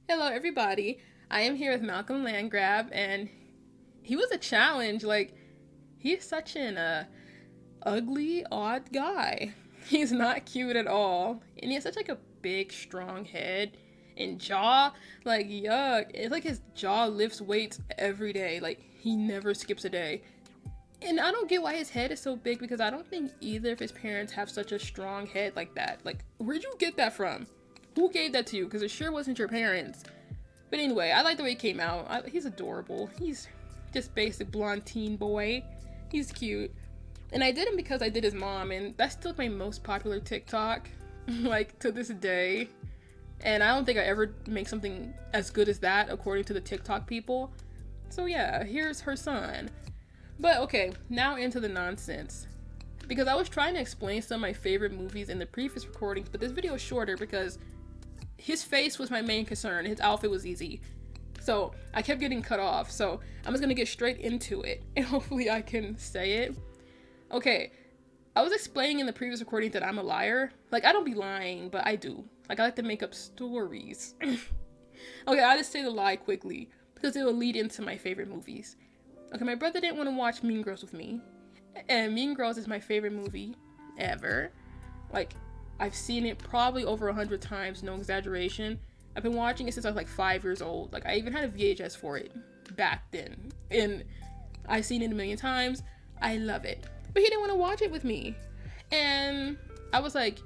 Hello, everybody. I am here with Malcolm Landgraab, and he was a challenge. Like, he's such an ugly, odd guy. He's not cute at all, and he has such like a big, strong head and jaw. Like, yuck! It's like his jaw lifts weights every day. Like, he never skips a day. And I don't get why his head is so big because I don't think either of his parents have such a strong head like that. Like, where'd you get that from? Who gave that to you? Because it sure wasn't your parents. But anyway, I like the way he came out. He's adorable. He's just basic blonde teen boy. He's cute. And I did him because I did his mom, and that's still my most popular TikTok, like, to this day. And I don't think I ever make something as good as that, according to the TikTok people. So yeah, here's her son. But okay, now into the nonsense. Because I was trying to explain some of my favorite movies in the previous recordings, but this video is shorter because his face was my main concern. His outfit was easy. So I kept getting cut off. So I'm just gonna get straight into it and hopefully I can say it. Okay, I was explaining in the previous recording that I'm a liar. Like, I don't be lying, but I do. Like, I like to make up stories. Okay, I'll just say the lie quickly because it will lead into my favorite movies. Okay, my brother didn't want to watch Mean Girls with me. And Mean Girls is my favorite movie ever. Like, I've seen it probably over 100 times, no exaggeration. I've been watching it since I was like 5 years old. Like, I even had a VHS for it back then. And I've seen it a million times. I love it. But he didn't want to watch it with me. And I was like,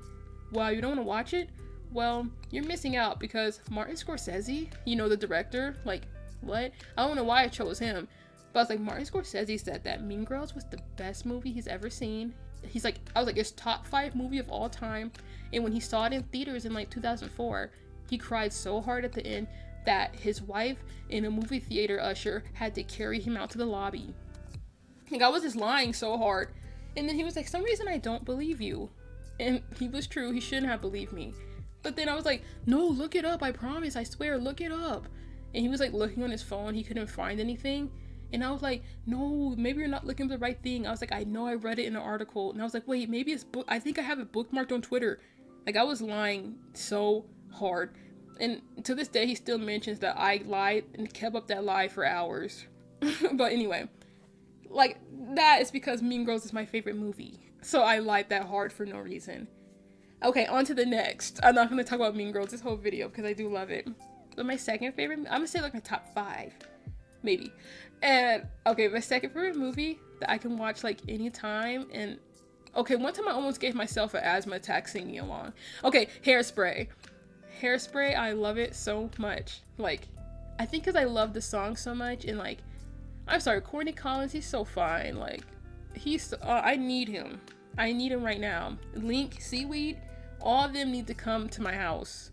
wow, you don't want to watch it? Well, you're missing out because Martin Scorsese, you know, the director, like, what? I don't know why I chose him. But I was like, Martin Scorsese said that Mean Girls was the best movie he's ever seen. He's like, I was like, it's top 5 movie of all time. And when he saw it in theaters in like 2004, he cried so hard at the end that his wife in a movie theater usher had to carry him out to the lobby. Like, I was just lying so hard. And then he was like, some reason I don't believe you. And he was true, he shouldn't have believed me. But then I was like, no, look it up, I promise, I swear, look it up. And he was like looking on his phone, he couldn't find anything. And I was like, no, maybe you're not looking for the right thing. I was like, I know I read it in an article. And I was like, wait, maybe it's book. I think I have it bookmarked on Twitter. Like, I was lying so hard. And to this day, he still mentions that I lied and kept up that lie for hours. But anyway, like, that is because Mean Girls is my favorite movie. So I lied that hard for no reason. Okay, on to the next. I'm not going to talk about Mean Girls this whole video because I do love it. But my second favorite, I'm going to say like my top 5. Maybe. And okay, my second favorite movie that I can watch like anytime. And okay, one time I almost gave myself an asthma attack singing along. Okay, Hairspray. Hairspray, I love it so much. Like, I think because I love the song so much. And like, I'm sorry, Courtney Collins, he's so fine. Like, he's I need him. I need him right now. Link, Seaweed, all of them need to come to my house.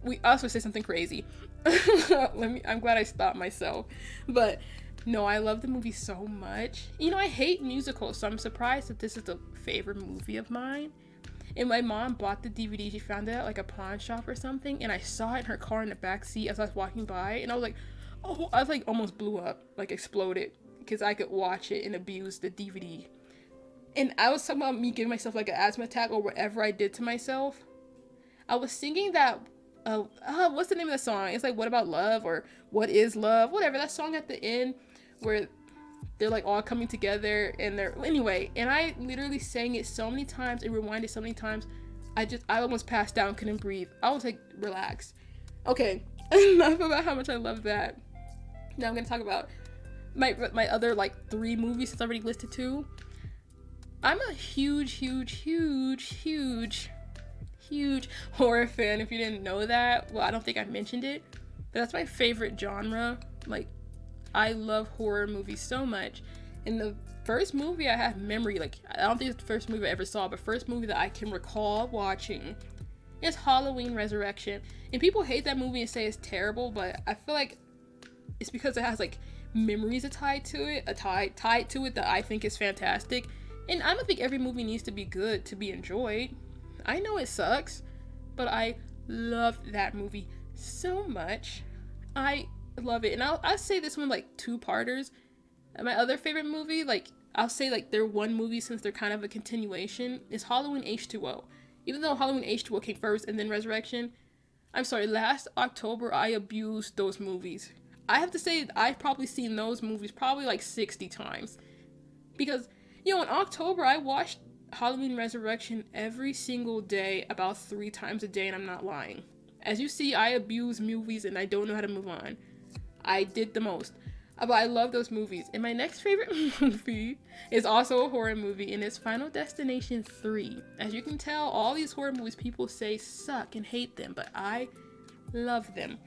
We also say something crazy. I'm glad I stopped myself. But no, I love the movie so much. You know, I hate musicals, so I'm surprised that this is a favorite movie of mine. And my mom bought the DVD. She found it at like a pawn shop or something, and I saw it in her car in the back seat as I was walking by, and I was like, oh, I was like almost blew up, like exploded, because I could watch it and abuse the DVD. And I was talking about me giving myself like an asthma attack or whatever I did to myself. I was singing that what's the name of the song? It's like What About Love or What Is Love? Whatever, that song at the end where they're like all coming together and they're anyway, and I literally sang it so many times and rewinded so many times. I almost passed down, couldn't breathe. I was like, relax. Okay, enough about how much I love that. Now I'm gonna talk about my other like 3 movies since I already listed 2. I'm a huge horror fan. If you didn't know that, well, I don't think I mentioned it, but that's my favorite genre. Like, I love horror movies so much. And the first movie I have memory, like, I don't think it's the first movie I ever saw, but first movie that I can recall watching is Halloween Resurrection. And people hate that movie and say it's terrible, but I feel like it's because it has like memories tied to it that I think is fantastic. And I don't think every movie needs to be good to be enjoyed. I know it sucks, but I love that movie so much. I love it. And I'll say this one like 2-parters. And my other favorite movie, like, I'll say like they're one movie since they're kind of a continuation, is Halloween H2O. Even though Halloween H2O came first and then Resurrection, I'm sorry, last October I abused those movies. I have to say I've probably seen those movies probably like 60 times. Because, you know, in October I watched Halloween Resurrection every single day, about 3 times a day, and I'm not lying. As you see, I abuse movies and I don't know how to move on. I did the most. But I love those movies. And my next favorite movie is also a horror movie, and it's Final Destination 3. As you can tell, all these horror movies people say suck and hate them, but I love them.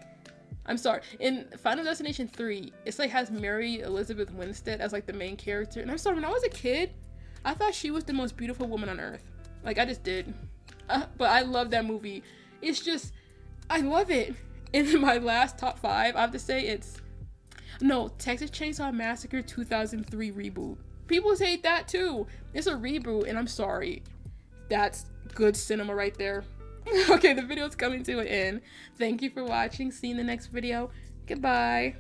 I'm sorry, in Final Destination 3, it's like has Mary Elizabeth Winstead as like the main character. And I'm sorry, when I was a kid, I thought she was the most beautiful woman on earth. Like, I just did. But I love that movie. It's just, I love it. In my last top 5, I have to say it's, no, Texas Chainsaw Massacre 2003 reboot. People hate that too. It's a reboot, and I'm sorry. That's good cinema right there. Okay, the video's coming to an end. Thank you for watching. See you in the next video. Goodbye.